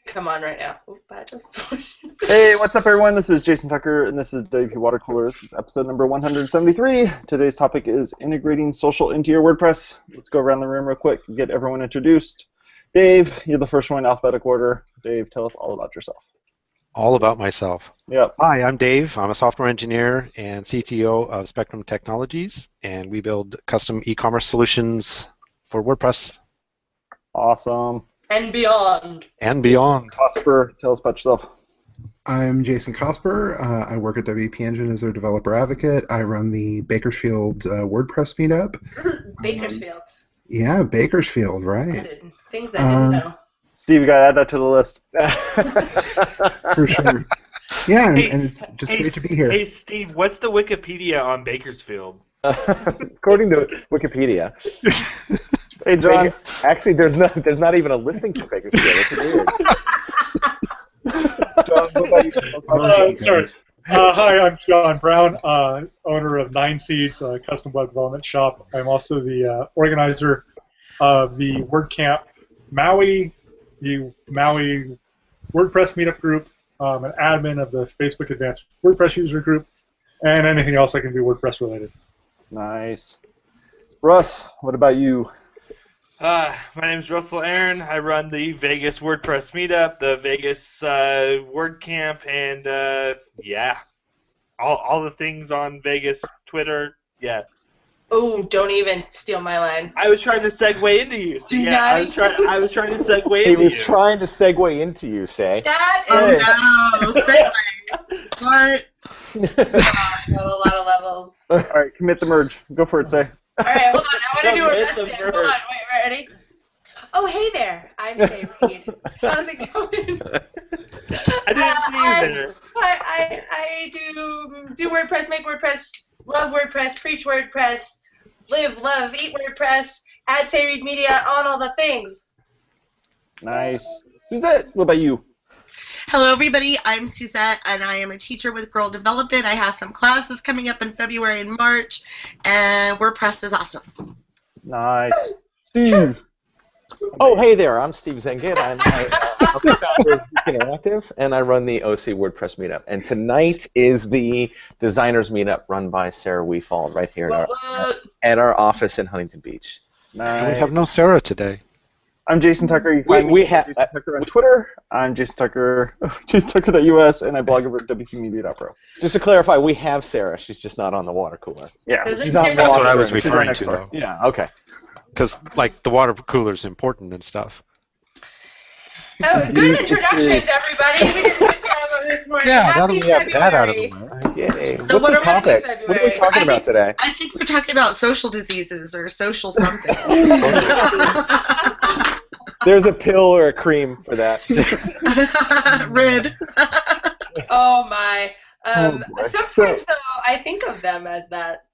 come on right now. Hey, what's up, everyone? This is Jason Tucker, and this is WPwatercooler. This is episode number 173. Today's topic is integrating social into your WordPress. Let's go around the room real quick and get everyone introduced. Dave, you're the first one in alphabetical order. Dave, tell us all about yourself. All about myself. Yep. Hi, I'm Dave. I'm a software engineer and CTO of Spectrum Technologies, and we build custom e-commerce solutions for WordPress. Awesome. And beyond. And beyond. Cosper, tell us about yourself. I'm Jason Cosper. I work at WP Engine as their developer advocate. I run the Bakersfield WordPress meetup. Bakersfield. Yeah, Bakersfield, right. Things I didn't know. Steve, you got to add that to the list. For sure. Yeah, and it's just great to be here. Hey, Steve, what's the Wikipedia on Bakersfield? According to Wikipedia. Hey, John. Actually, there's not even a listing for Bakersfield. It's weird. John, what about you? Sorry. Hi, I'm Jon Brown, owner of 9 Seeds, a custom web development shop. I'm also the organizer of the WordCamp Maui, the Maui WordPress meetup group, an admin of the Facebook Advanced WordPress user group, and anything else I can do WordPress related. Nice. Russ, what about you? My name is Russell Aaron. I run the Vegas WordPress meetup, the Vegas WordCamp, and yeah, all the things on Vegas Twitter. Yeah. Oh, don't even steal my line. I was trying to segue into you. So yeah, I was trying to segue into you. He was trying to segue into you, say. That is no, segue. What? a lot of levels. All right, commit the merge. Go for it, say. All right, hold on. I want to do a Commit rest the in. merge. Hold on, wait, ready? Oh, hey there. I'm Say Reed. How's it going? I didn't see you there. I do WordPress, make WordPress, love WordPress, preach WordPress, live, love, eat WordPress, add Say Reed Media, on all the things. Nice. Suzette, what about you? Hello, everybody. I'm Suzette, and I am a teacher with Girl Development. I have some classes coming up in February and March, and WordPress is awesome. Nice. Steve. Oh, hey there. I'm Steve Zehngut. I'm the founder of Zeek Interactive, and I run the OC WordPress meetup. And tonight is the designers meetup run by Sharrre Weefald right here at our office in Huntington Beach. Nice. We have no Sharrre today. I'm Jason Tucker. You can find me at Jason Tucker on Twitter. I'm Jason Tucker, JasonTucker.us, and I blog over at WPmedia.pro. Just to clarify, we have Sarah. She's just not on the water cooler. Yeah. She's not That's what I was She's referring right to, next door. though. Yeah, okay. Because, like, the water cooler is important and stuff. Oh, good introductions, everybody. We did a good job on this morning. Yeah, Happy now that we have that out of the February. way. Yay. So What's what the are we topic? doing in What are we talking about today? I think we're talking about social diseases or social something. There's a pill or a cream for that. Red. Oh, my. boy. Sometimes, though, I think of them as that.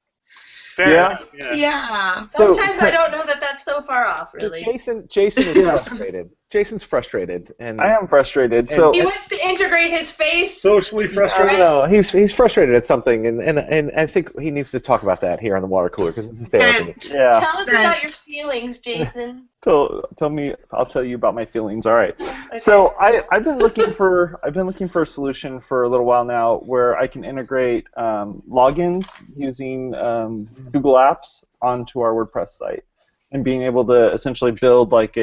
Fair Yeah. enough, yeah. Yeah. Sometimes I don't know that that's so far off, really. Jason is frustrated. Jason's frustrated, and I am frustrated. So He wants to integrate his face. Socially I don't frustrated. know. He's frustrated at something, and I think he needs to talk about that here on the water cooler because this is therapy. yeah. Tell us about your feelings, Jason. Tell me. I'll tell you about my feelings. All right. Okay. So I've been looking for a solution for a little while now where I can integrate logins using Google Apps onto our WordPress site, and being able to essentially build like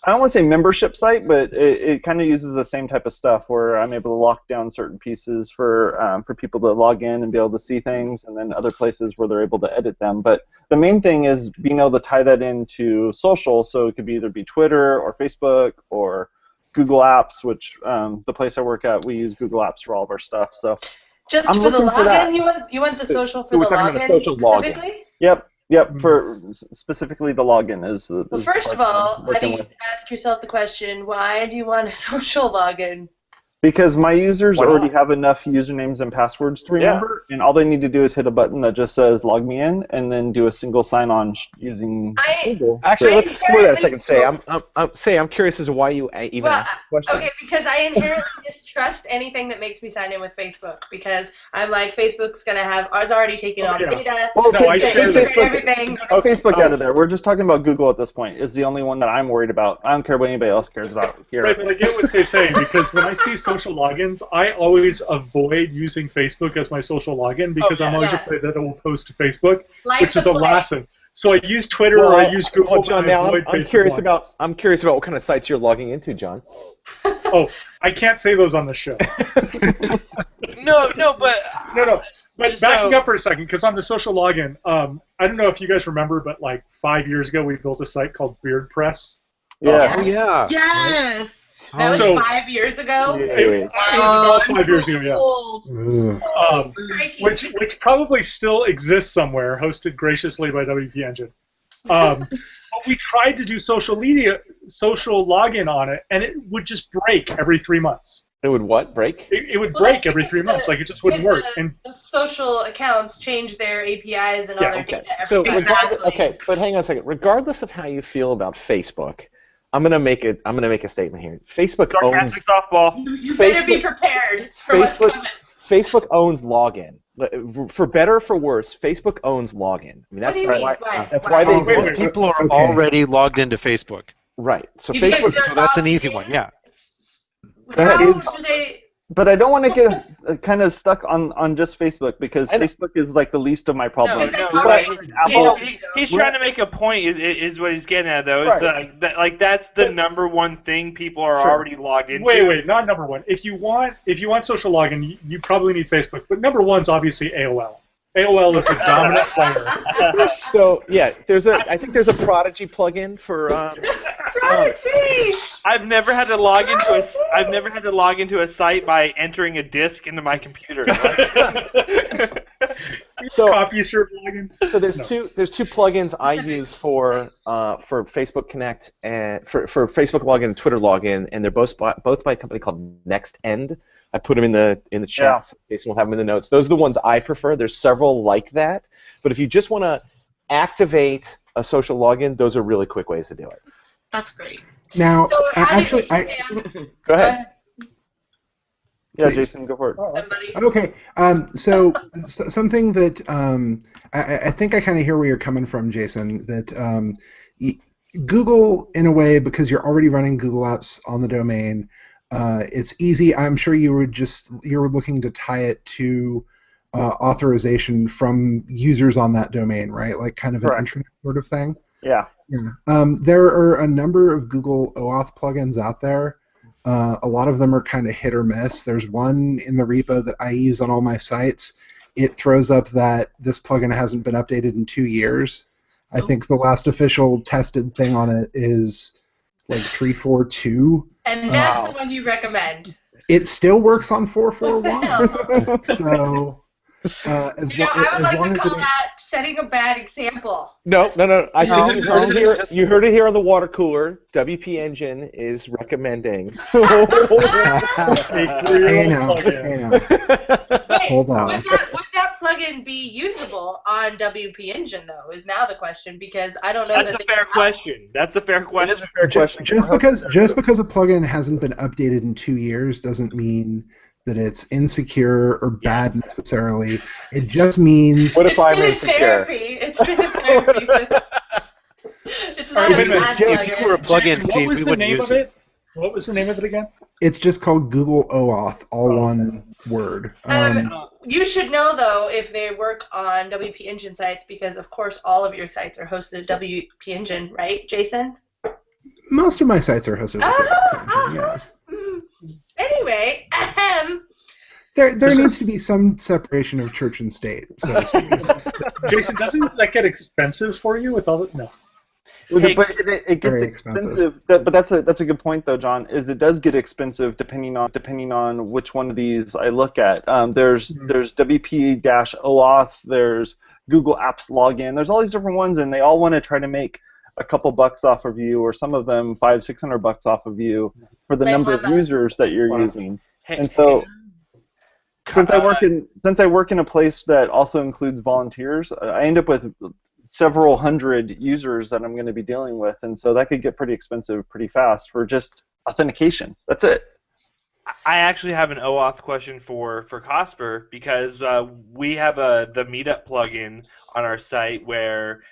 I don't want to say membership site, but it kind of uses the same type of stuff where I'm able to lock down certain pieces for people to log in and be able to see things, and then other places where they're able to edit them. But the main thing is being able to tie that into social, so it could either be Twitter or Facebook or Google Apps, which the place I work at, we use Google Apps for all of our stuff. So Just I'm for the looking for that. login? You want the social for we're the talking about login social login. specifically? Yep. For specifically the login is. Well, is first of what I'm all, I working think you with. should ask yourself the question, why do you want a social login? Because my users Why not? already have enough usernames and passwords to remember, and all they need to do is hit a button that just says log me in, and then do a single sign-on using Google. Actually, I let's explore that a think second. I'm curious as to why you even. Well, Question. Okay, because I inherently distrust anything that makes me sign in with Facebook because I'm like, Facebook's gonna have ours already taken all the data. Well, No, I they share integrate this. everything. Oh, Facebook out of there. We're just talking about Google at this point. Is the only one that I'm worried about. I don't care what anybody else cares about here. Right, but I get what they're saying because when I see social logins, I always avoid using Facebook as my social login because I'm always afraid that it will post to Facebook, which is the last thing. So I use Twitter or I use Google. Well, John, and I now avoid I'm Facebook curious logins. I'm curious about what kind of sites you're logging into, John. Oh, I can't say those on the show. No, but No. But backing up for a second, because on the social login, I don't know if you guys remember, but like 5 years ago, we built a site called BeardPress. Yeah. Oh, yeah. Yes. That was So- 5 years ago. It was about 5 years ago, yeah. Old. Ugh. Crikey. Which probably still exists somewhere, hosted graciously by WP Engine. But we tried to do social login on it, and it would just break every 3 months. It would what? Break? It would Well, break that's every because 3 months, the- like it just wouldn't because work. And The social accounts change their APIs and all Yeah, their Okay. data So, every time. Exactly. okay, but hang on a second. Regardless of how you feel about Facebook, I'm gonna make a statement here. Facebook owns sarcastic softball. You better be prepared for what's coming. Facebook owns login. For better or for worse, Facebook owns login. I mean, What that's do you mean? that's why they Wait, Most people are Okay. already logged into Facebook. right. So You guys Facebook. don't So that's an log easy in? one, yeah. That How is- do they? But I don't want to get kind of stuck on just Facebook because I know. Facebook is like the least of my problems. No, but Apple- he's trying to make a point. Is what he's getting at though. It's like that's the number one thing people are Sure. already logged into. wait, not number one. If you want social login, you probably need Facebook. But number one's obviously AOL. AOL is the dominant player. So yeah, I think there's a Prodigy plugin for. Prodigy! I've never had to log into a site by entering a disk into my computer. So Copy serve login. So there's two plugins I use for Facebook Connect and for Facebook login and Twitter login, and they're both by a company called NextEnd. I put them in the chat so in case we'll have them in the notes. Those are the ones I prefer. There's several like that, but if you just want to activate a social login, those are really quick ways to do it. That's great. Now, So how do actually, you, Go ahead. Yeah, Please. Jason, go for it. somebody. Okay, so something that I think I kind of hear where you're coming from, Jason. That Google, in a way, because you're already running Google Apps on the domain, it's easy. I'm sure you were looking to tie it to authorization from users on that domain, right? Like kind of an Correct. intranet sort of thing. Yeah. Yeah. There are a number of GoogleOAuth plugins out there. A lot of them are kind of hit or miss. There's one in the repo that I use on all my sites. It throws up that this plugin hasn't been updated in 2 years. I think the last official tested thing on it is like 3.4.2. And that's the one you recommend. It still works on 4.4.1. So as I would like long to as call it that setting a bad example. No. I No, think no, you heard it here on the water cooler. WP Engine is recommending. Hey now. Wait, Hold on. Would that plugin be usable on WP Engine though? Is now the question because I don't know That's that a fair question. That's a fair question. Just because a plugin hasn't been updated in 2 years doesn't mean that it's insecure or bad necessarily. It just means What if I'm It's been in insecure? therapy. It's been in therapy. It's not Wait a a minute, bad If you were a plugin. plugin, Jason, Steve, what was we the wouldn't name use of it. it? What was the name of it again? it's just called GoogleOAuth, all one word. You should know though if they work on WP Engine sites because of course all of your sites are hosted at WP Engine, right, Jason? Most of my sites are hosted with WP Engine, yes. Anyway, There needs to be some separation of church and state, so to speak. Jason, doesn't that get expensive for you with all the no? Hey, But it gets Very expensive. But that's a good point though, John. Is it does get expensive depending on which one of these I look at. There's WP-OAuth. There's Google Apps Login. There's all these different ones, and they all want to try to make a couple bucks off of you, or some of them $500-600 off of you for the Like number of my- users that you're Wow. using. And so, since I work in a place that also includes volunteers, I end up with several hundred users that I'm going to be dealing with, and so that could get pretty expensive pretty fast for just authentication. That's it. I actually have an OAuth question for Cosper, because we have the Meetup plugin on our site where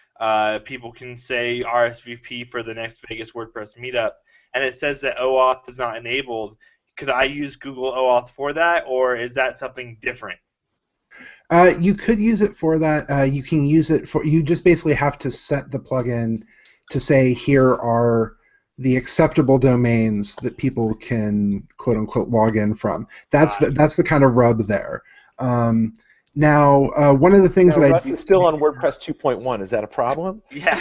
people can say RSVP for the next Vegas WordPress Meetup, and it says that OAuth is not enabled. Could I use GoogleOAuth for that, or is that something different? You could use it for that. You can use it for. You just basically have to set the plugin to say here are the acceptable domains that people can quote unquote log in from. That's the kind of rub there. Now, one of the things that Russ is still on WordPress 2.1. Is that a problem? Yeah.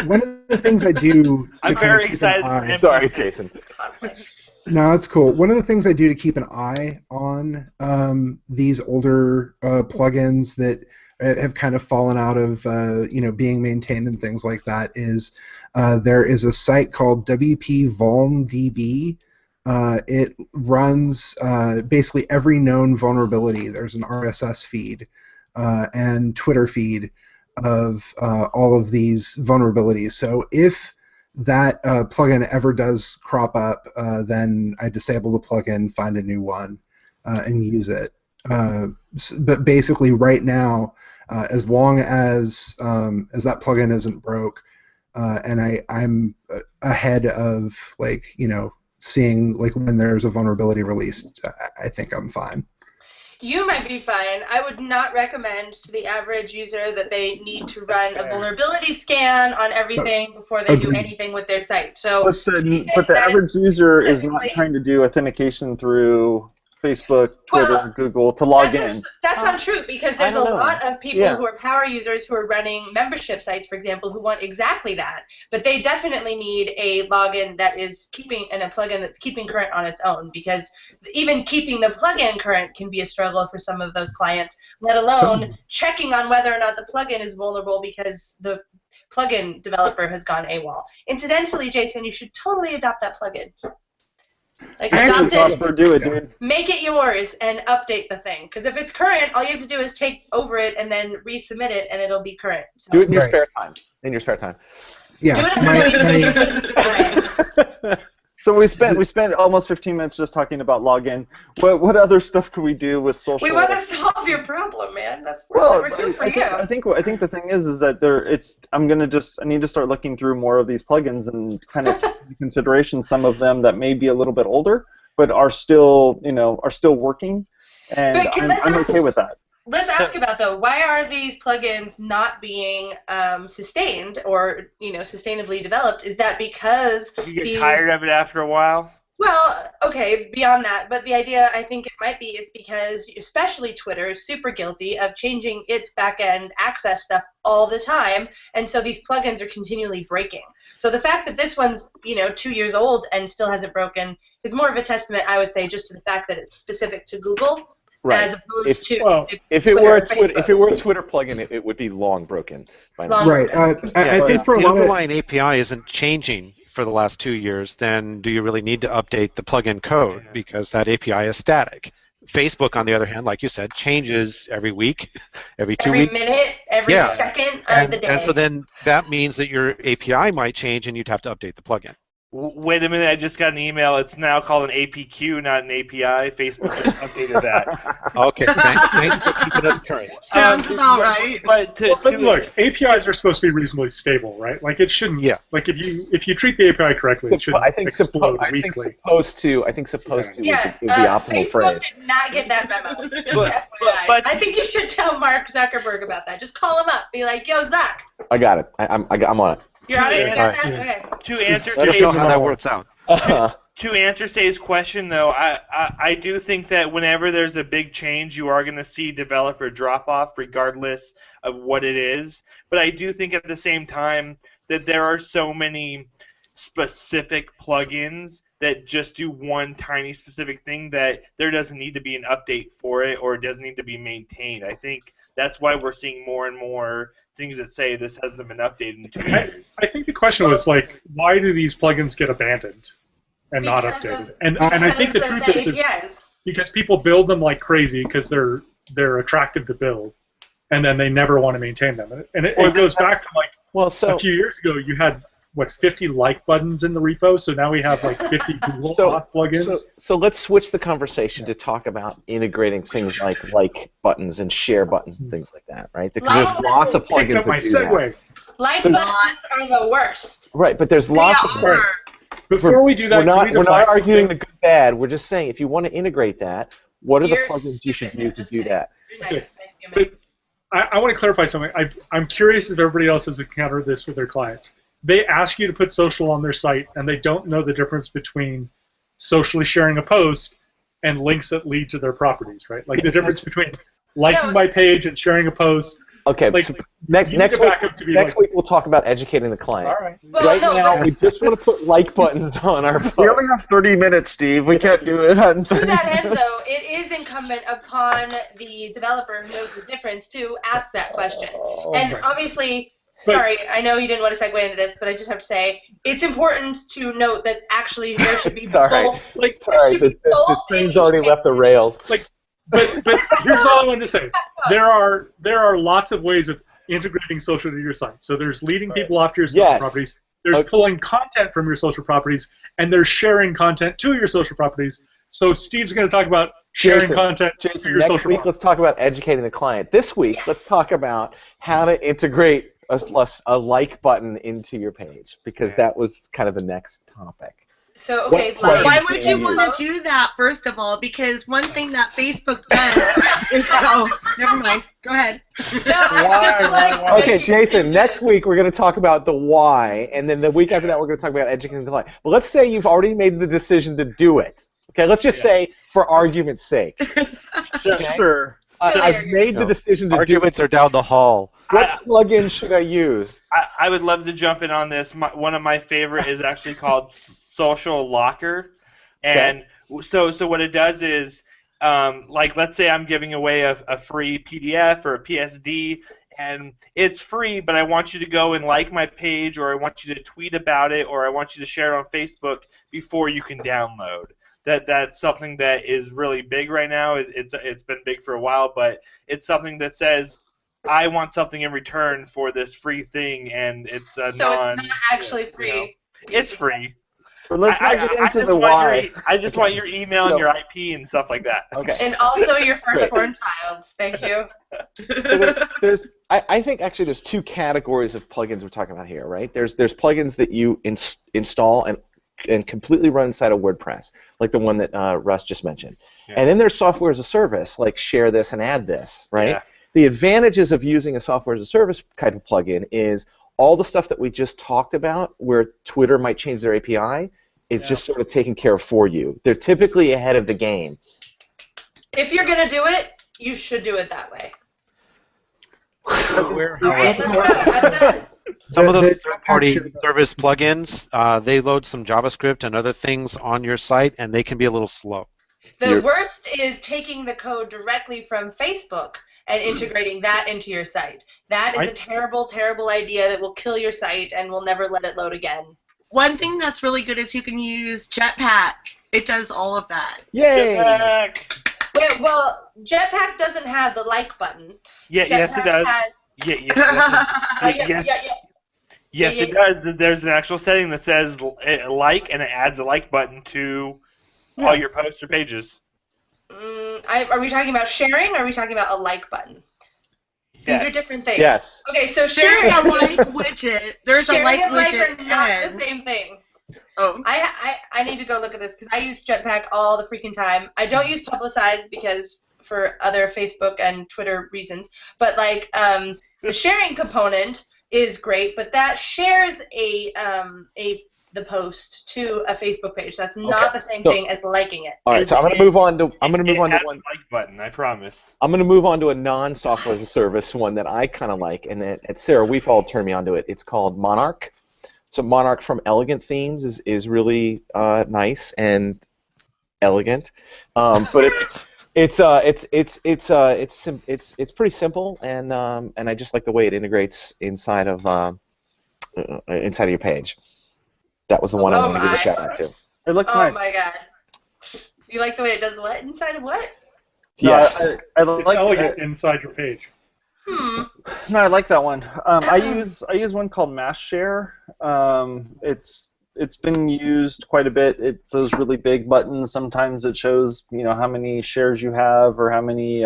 One of the things I do. I'm very excited. Sorry, Jason. No, it's cool. One of the things I do to keep an eye on these older plugins that have kind of fallen out of being maintained and things like that is there is a site called WPVulnDB. It runs basically every known vulnerability. There's an RSS feed and Twitter feed of all of these vulnerabilities. So if that plugin ever does crop up, then I disable the plugin, find a new one, and use it. But basically, right now, as long as that plugin isn't broke, and I'm ahead of seeing when there's a vulnerability released, I think I'm fine. You might be fine. I would not recommend to the average user that they need to run a vulnerability scan on everything before they do anything with their site. So, but the average user is not trying to do authentication through Facebook, Twitter, Google to log in. That's untrue, because there's a lot of people who are power users who are running membership sites, for example, who want exactly that. But they definitely need a login that is keeping, and a plugin that's keeping current on its own, because even keeping the plugin current can be a struggle for some of those clients, let alone checking on whether or not the plugin is vulnerable because the plugin developer has gone AWOL. Incidentally, Jason, you should totally adopt that plugin. Adopt it, do it, dude. Make it yours, and update the thing. Because if it's current, all you have to do is take over it and then resubmit it, and it'll be current. So. Do it in your spare time. Yeah. Do it So we spent almost 15 minutes just talking about login. What other stuff could we do with social? We want to solve your problem, man. That's what we're here for you. I think the thing is that I need to start looking through more of these plugins and kind of take into consideration some of them that may be a little bit older, but are still working, and I'm okay with that. Let's ask about, though, why are these plugins not being sustained or sustainably developed? Is that because you get tired of it after a while? Well, okay, beyond that, but the idea I think it might be is because especially Twitter is super guilty of changing its back-end access stuff all the time, and so these plugins are continually breaking. So the fact that this one's 2 years old and still hasn't broken is more of a testament, I would say, just to the fact that it's specific to Google. Right. As opposed to if it were a Twitter plugin, it would be long broken by now. Right. I think for a the lot of underlying API isn't changing for the last 2 years, then do you really need to update the plugin code because that API is static? Facebook, on the other hand, like you said, changes every week, every 2 weeks. Every minute, every second of the day. And so then that means that your API might change and you'd have to update the plugin. Wait a minute, I just got an email. It's now called an APQ, not an API. Facebook just updated that. Okay, thanks for keeping us current. Sounds about right. But look, APIs are supposed to be reasonably stable, right? Like it shouldn't. Yeah. Like if you treat the API correctly, it shouldn't explode weekly. I think supposed to is the optimal Facebook phrase. did not get that memo. But I think you should tell Mark Zuckerberg about that. Just call him up. Be like, yo, Zuck. I got it. I'm on it. You're on it? You got that? Okay. Let us know how that works out. To answer Say's question, though, I do think that whenever there's a big change, you are going to see developer drop-off regardless of what it is. But I do think at the same time that there are so many specific plugins that just do one tiny specific thing that there doesn't need to be an update for it or it doesn't need to be maintained. I think that's why we're seeing more and more things that say this hasn't been updated in 2 years. I think the question was why do these plugins get abandoned and not updated? And I think the truth is because people build them like crazy because they're attractive to build, and then they never want to maintain them. And it goes back to a few years ago you had 50 like buttons in the repo. So now we have like 50 GoogleOAuth plugins. So let's switch the conversation to talk about integrating things like buttons and share buttons and things like that, right? Because there's lots of plugins that do that. Like buttons are the worst. Right, but there's lots of plugins. Before we do that, we're not arguing the good bad. We're just saying if you want to integrate that, what are the plugins you should use to do that? Okay. But I want to clarify something. I'm curious if everybody else has encountered this with their clients. They ask you to put social on their site, and they don't know the difference between socially sharing a post and links that lead to their properties, right? Like the difference between liking my page and sharing a post. Okay, like, so next week we'll talk about educating the client. All right. Well, now, we just want to put like buttons on our post. We only have 30 minutes, Steve. We can't do it on 30 To that end, though, it is incumbent upon the developer who knows the difference to ask that question. And obviously, sorry, I know you didn't want to segue into this, but I just have to say, it's important to note that actually there should be both. The train's already left the rails. But here's all I wanted to say. There are lots of ways of integrating social to your site. So there's leading people off to your social properties. There's pulling content from your social properties, and there's sharing content to your social properties. So Steve's going to talk about sharing content to your social properties. Next week, let's talk about educating the client. This week, let's talk about how to integrate a like button into your page, because that was kind of the next topic. So, okay, why would you want to do that, first of all? Because one thing that Facebook does is, never mind. Go ahead. Okay, Jason, next week we're going to talk about the why, and then the week after that we're going to talk about educating the client. But let's say you've already made the decision to do it. Okay, let's just say, for argument's sake. Sure. I've made the decision to do it. Arguments are down the hall. What plugin should I use? I would love to jump in on this. One of my favorite is actually called Social Locker, and so what it does is, like, let's say I'm giving away a free PDF or a PSD, and it's free, but I want you to go and like my page, or I want you to tweet about it, or I want you to share it on Facebook before you can download. That's something that is really big right now. It's been big for a while, but it's something that says, I want something in return for this free thing, and it's it's not actually free. You know, it's free. But let's not get into the why. I just want your email and your IP and stuff like that. Okay. And also your firstborn child. Thank you. So I think actually there's two categories of plugins we're talking about here, right? There's plugins that you install and completely run inside of WordPress, like the one that Russ just mentioned. Yeah. And then there's software as a service, like ShareThis and AddThis, right? Yeah. The advantages of using a software as a service kind of plugin is all the stuff that we just talked about, where Twitter might change their API, it's just sort of taken care of for you. They're typically ahead of the game. If you're going to do it, you should do it that way. Some of those third-party service plugins, they load some JavaScript and other things on your site, and they can be a little slow. The worst is taking the code directly from Facebook and integrating that into your site. That is a terrible, terrible idea that will kill your site and will never let it load again. One thing that's really good is you can use Jetpack. It does all of that. Yay! Jetpack! Wait, well, Jetpack doesn't have the like button. Yes, it does. Yes, it does. There's an actual setting that says like, and it adds a like button to all your posts or pages. Are we talking about sharing, or are we talking about a like button? These are different things. Yes. Okay, so there's a like widget. There's a like widget. Sharing and like are not the same thing. Oh. I need to go look at this because I use Jetpack all the freaking time. I don't use Publicize because for other Facebook and Twitter reasons, but like the sharing component is great, but that shares the post to a Facebook page. That's not the same thing as liking it. All right, so I'm going to move on to one like button. I promise. I'm going to move on to a non-software as a service one that I kind of like, and that Sharrre Weefald turned me onto it. It's called Monarch. So Monarch from Elegant Themes is really nice and elegant, but it's pretty simple, and I just like the way it integrates inside of your page. That was the one I wanted to give a shout out to. It looks nice. Oh my god! You like the way it does what inside of what? Yes. I like it's elegant inside your page. No, I like that one. I use one called Mass Share. It's been used quite a bit. It's those really big buttons. Sometimes it shows how many shares you have or how many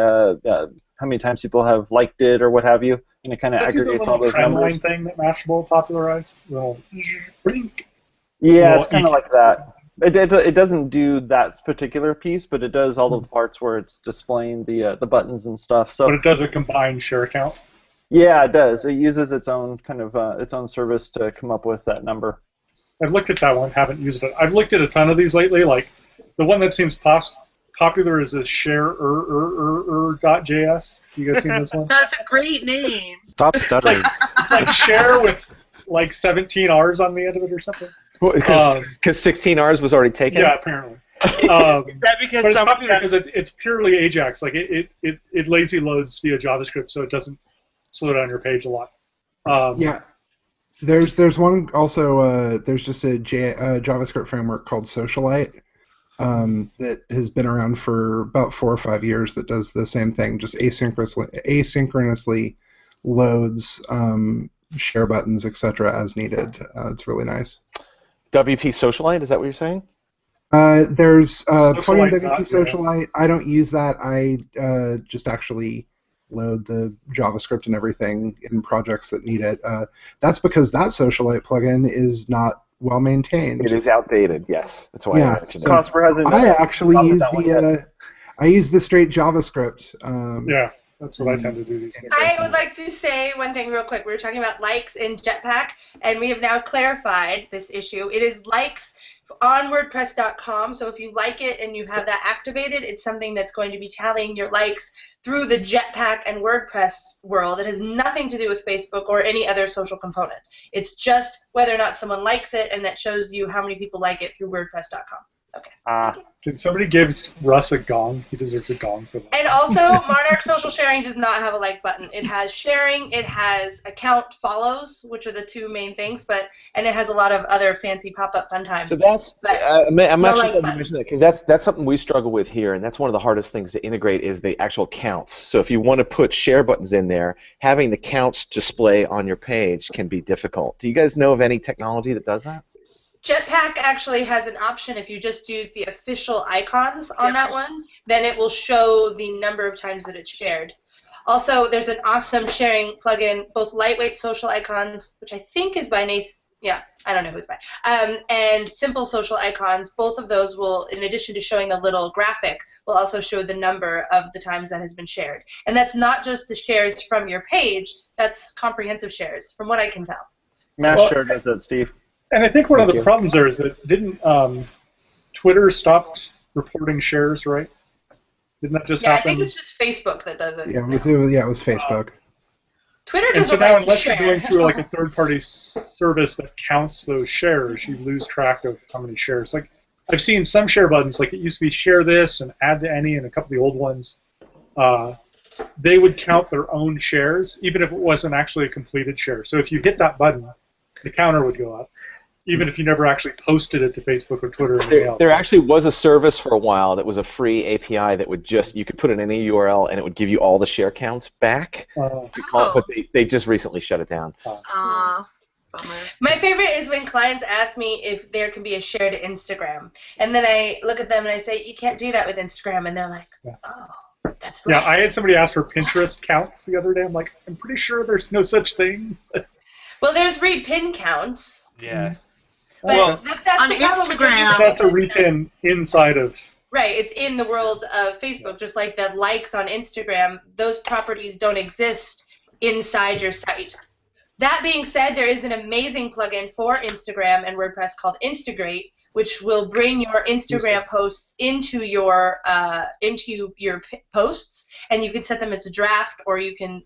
times people have liked it or what have you, and it kind of aggregates all those numbers. Trendline thing that Mashable popularized. Blink. Yeah, it's kind of like that. It doesn't do that particular piece, but it does all the parts where it's displaying the buttons and stuff. So, but it does a combined share count. Yeah, it does. It uses its own kind of its own service to come up with that number. I've looked at that one, haven't used it. I've looked at a ton of these lately. Like the one that seems popular is this Sharrre.js. You guys seen this one? That's a great name. Stop stuttering. It's like Sharrre with like 17 R's on the end of it or something. Because 16 R's was already taken? Yeah, apparently. Is that because but it's popular because it's purely Ajax. Like it lazy loads via JavaScript, so it doesn't slow down your page a lot. Yeah. There's one also. There's just a JavaScript framework called Socialite that has been around for about 4 or 5 years that does the same thing. Just asynchronously loads share buttons, etc. as needed. It's really nice. WP Socialite, is that what you're saying? There's plugin WP .js. Socialite. I don't use that. I just actually load the JavaScript and everything in projects that need it. That's because that Socialite plugin is not well maintained. It is outdated. Yes, that's why I mentioned it. Cosper hasn't. I actually use I use the straight JavaScript. Yeah. That's what I tend to do these days. I would like to say one thing real quick. We were talking about likes in Jetpack, and we have now clarified this issue. It is likes on WordPress.com, so if you like it and you have that activated, it's something that's going to be tallying your likes through the Jetpack and WordPress world. It has nothing to do with Facebook or any other social component. It's just whether or not someone likes it, and that shows you how many people like it through WordPress.com. Okay. Can somebody give Russ a gong? He deserves a gong for that. And also, Monarch social sharing does not have a like button. It has sharing, it has account follows, which are the two main things, and it has a lot of other fancy pop-up fun times. So that's I'm actually glad you mentioned that because that's something we struggle with here, and that's one of the hardest things to integrate is the actual counts. So if you want to put share buttons in there, having the counts display on your page can be difficult. Do you guys know of any technology that does that? Jetpack actually has an option if you just use the official icons on that one, then it will show the number of times that it's shared. Also, there's an awesome sharing plugin, both lightweight social icons, which I think is by Nace, yeah, I don't know who it's by, and simple social icons. Both of those will, in addition to showing the little graphic, will also show the number of the times that has been shared. And that's not just the shares from your page, that's comprehensive shares, from what I can tell. Mass Share does that, Steve. And I think one of the problems there is that didn't Twitter stop reporting shares, right? Didn't that just happen? I think it's just Facebook that does it. Yeah, it was Facebook. Twitter and doesn't so now, like unless share. you're going through like a third-party service that counts those shares, you lose track of how many shares. Like I've seen some share buttons, like it used to be share this and add to any, and a couple of the old ones. They would count their own shares, even if it wasn't actually a completed share. So if you hit that button, the counter would go up, even if you never actually posted it to Facebook or Twitter or anything else. There actually was a service for a while that was a free API that would just, you could put in any URL and it would give you all the share counts back. But they just recently shut it down. My favorite is when clients ask me if there can be a share to Instagram. And then I look at them and I say, you can't do that with Instagram. And they're like, oh, that's right. Yeah, I had somebody ask for Pinterest counts the other day. I'm like, I'm pretty sure there's no such thing. Well, there's repin counts. Yeah. But that's on the problem with Instagram, that's a repin inside of. Right, it's in the world of Facebook, just like the likes on Instagram. Those properties don't exist inside your site. That being said, there is an amazing plugin for Instagram and WordPress called Instagrate, which will bring your Instagram posts into your posts, and you can set them as a draft, or you can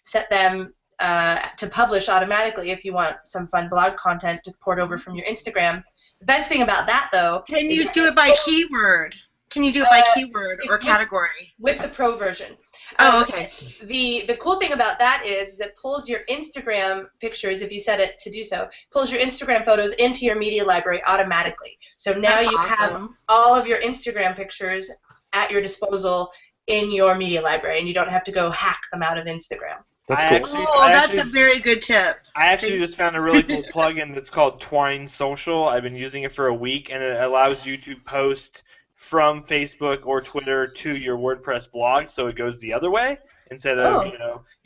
set them to publish automatically if you want some fun blog content to port over from your Instagram. The best thing about that, though, can you do it by keyword? Can you do it by keyword or category? With the Pro version. Oh, okay. The cool thing about that is it pulls your Instagram pictures, if you set it to do so, pulls your Instagram photos into your media library automatically. So now you have all of your Instagram pictures at your disposal in your media library, and you don't have to go hack them out of Instagram. That's cool. That's a very good tip. I actually just found a really cool plugin that's called Twine Social. I've been using it for a week, and it allows you to post from Facebook or Twitter to your WordPress blog, so it goes the other way instead of,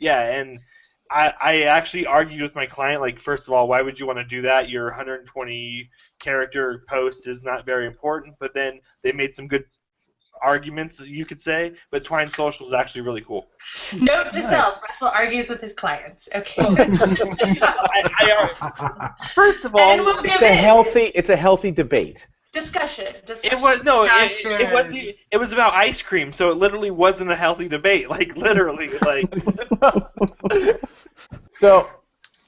and I actually argued with my client, like, first of all, why would you want to do that? Your 120-character post is not very important, but then they made some good arguments, you could say, but Twine Social is actually really cool. Note to self: Russell argues with his clients. Okay. First of all, it's a healthy debate. Discussion. It was about ice cream, so it literally wasn't a healthy debate. Like literally, like. So,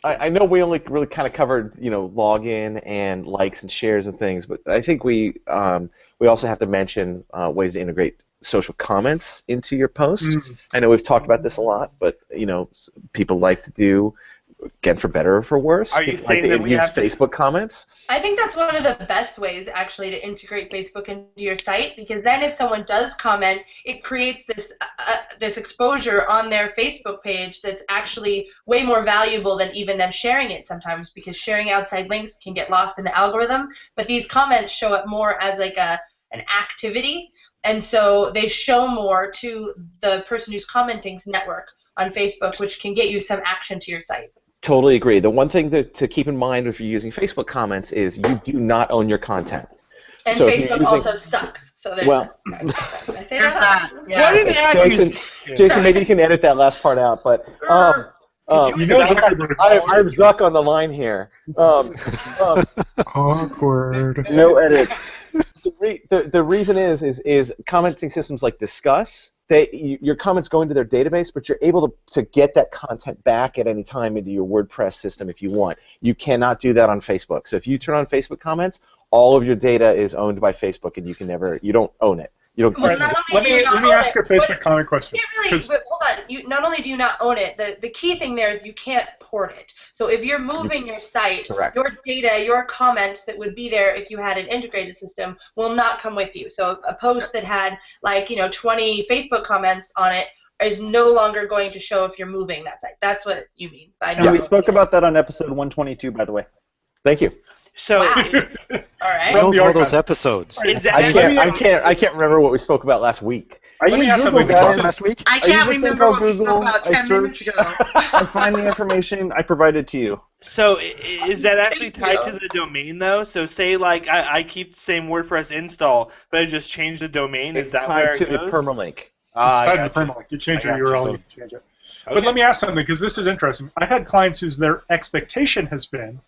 I know we only really kind of covered, login and likes and shares and things, but I think we also have to mention ways to integrate social comments into your post. I know we've talked about this a lot, but people like to do, again, for better or for worse. Are you saying that we have Facebook comments? I think that's one of the best ways, actually, to integrate Facebook into your site, because then if someone does comment, it creates this exposure on their Facebook page that's actually way more valuable than even them sharing it sometimes, because sharing outside links can get lost in the algorithm, but these comments show up more as like an activity, and so they show more to the person who's commenting's network on Facebook, which can get you some action to your site. Totally agree. The one thing to keep in mind if you're using Facebook comments is you do not own your content. And so Facebook also sucks. So there's that. I say that. Yeah. What did Jason, maybe you can edit that last part out. But I have Zuck on the line here. Awkward. No edits. The reason is commenting systems like Discuss. Your comments go into their database, but you're able to get that content back at any time into your WordPress system if you want. You cannot do that on Facebook. So if you turn on Facebook comments, all of your data is owned by Facebook, and you don't own it. You don't. Let me ask a Facebook comment question. But hold on. Not only do you not own it, the key thing there is you can't port it. So if you're moving your site, Correct. your data, your comments that would be there if you had an integrated system will not come with you. So a post that had 20 Facebook comments on it is no longer going to show if you're moving that site. That's what you mean by we spoke about that on episode 122, by the way. Thank you. So, all right. Don't know those episodes. I can't remember what we spoke about last week. Are you Google guys last week? I can't remember what we spoke about 10 minutes ago. I find the information, I provide it to you. So is that actually tied to the domain though? So say I keep the same WordPress install, but I just change the domain. Is that where it goes? It's tied to the permalink. It's tied to the permalink. You change your URL, you change it. Okay. But let me ask something, because this is interesting. I've had clients whose their expectation has been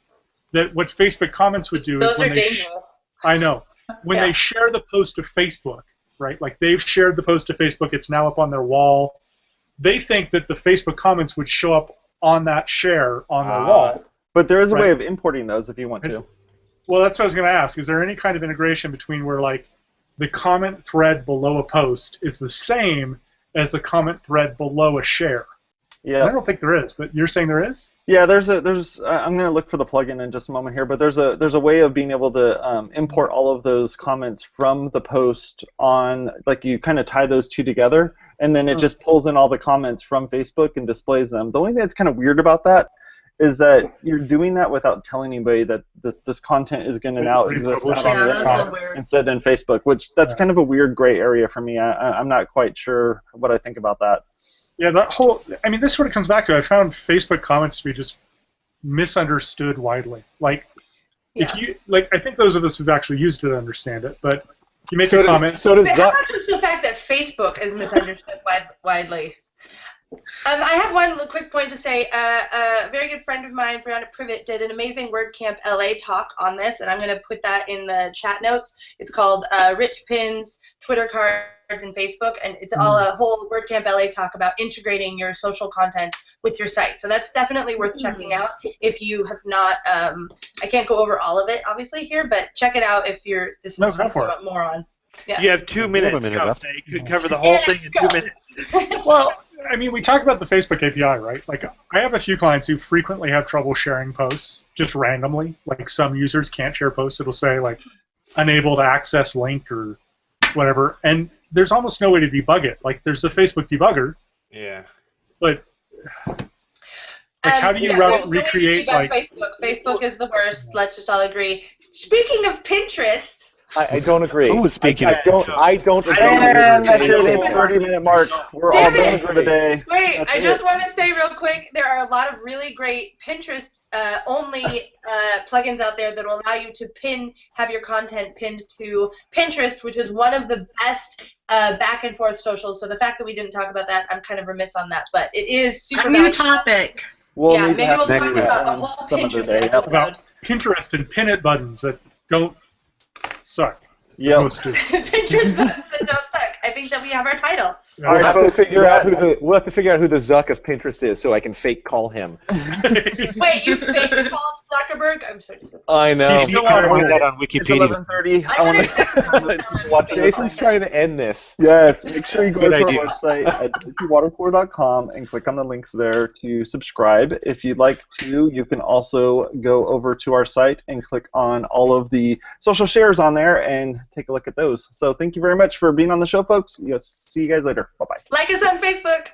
that what Facebook comments would do Those is when are they dangerous. I know. When they share the post to Facebook, right? Like they've shared the post to Facebook, it's now up on their wall. They think that the Facebook comments would show up on that share on their wall. But there is a way of importing those if you want to. Well, that's what I was going to ask. Is there any kind of integration between where the comment thread below a post is the same as the comment thread below a share? Yeah. I don't think there is, but you're saying there is? Yeah, there's I'm going to look for the plugin in just a moment here, but there's a way of being able to import all of those comments from the post on, you kind of tie those two together, and then it just pulls in all the comments from Facebook and displays them. The only thing that's kind of weird about that is that you're doing that without telling anybody that this content is going to now exist out on the comments instead in Facebook, which that's kind of a weird gray area for me. I'm not quite sure what I think about that. Yeah, this sort of comes back to, I found Facebook comments to be just misunderstood widely. If you, I think those of us who've actually used it understand it, but you make a comment. How about just the fact that Facebook is misunderstood widely? I have one quick point to say. A very good friend of mine, Brianna Privet, did an amazing WordCamp LA talk on this, and I'm going to put that in the chat notes. It's called Rich Pins, Twitter Cards, and Facebook, and it's all a whole WordCamp LA talk about integrating your social content with your site. So that's definitely worth checking out if you have not. I can't go over all of it, obviously, here, but check it out if this is something you want more on. Yeah. You have 2 minutes. You could cover the whole thing in 2 minutes. Well, we talked about the Facebook API, right? I have a few clients who frequently have trouble sharing posts just randomly. Some users can't share posts. It'll say, unable to access link or whatever. And there's almost no way to debug it. Like, there's a Facebook debugger, Yeah. but how do you recreate like Facebook is the worst. Let's just all agree. Speaking of Pinterest. I don't agree. Who was speaking? I don't agree. And that's it. 30-minute mark. We're all done for the day. Wait, That's I just it. want to say real quick, there are a lot of really great Pinterest only plugins out there that will allow you to have your content pinned to Pinterest, which is one of the best back and forth socials. So the fact that we didn't talk about that, I'm kind of remiss on that, but it is super A new valuable. topic. Yeah, maybe we'll talk about a whole some other Pinterest day. episode. about Pinterest and pin it buttons that don't suck. Yep. Most do. Pinterest buttons that don't suck. I think that we have our title. All right, We'll have folks, to figure out who the Zuck of Pinterest is, so I can fake call him. Wait, you fake called Zuckerberg? I'm sorry. I know. He's still on Find that on It's Wikipedia. 11:30. I'm I gonna want text him. to watch Jason's trying to end this. Yes, make sure you go Good to idea. our website at WPwatercooler.com and click on the links there to subscribe. If you'd like to, you can also go over to our site and click on all of the social shares on there and take a look at those. So thank you very much for being on the show, folks. See you guys later. Bye-bye. Like us on Facebook.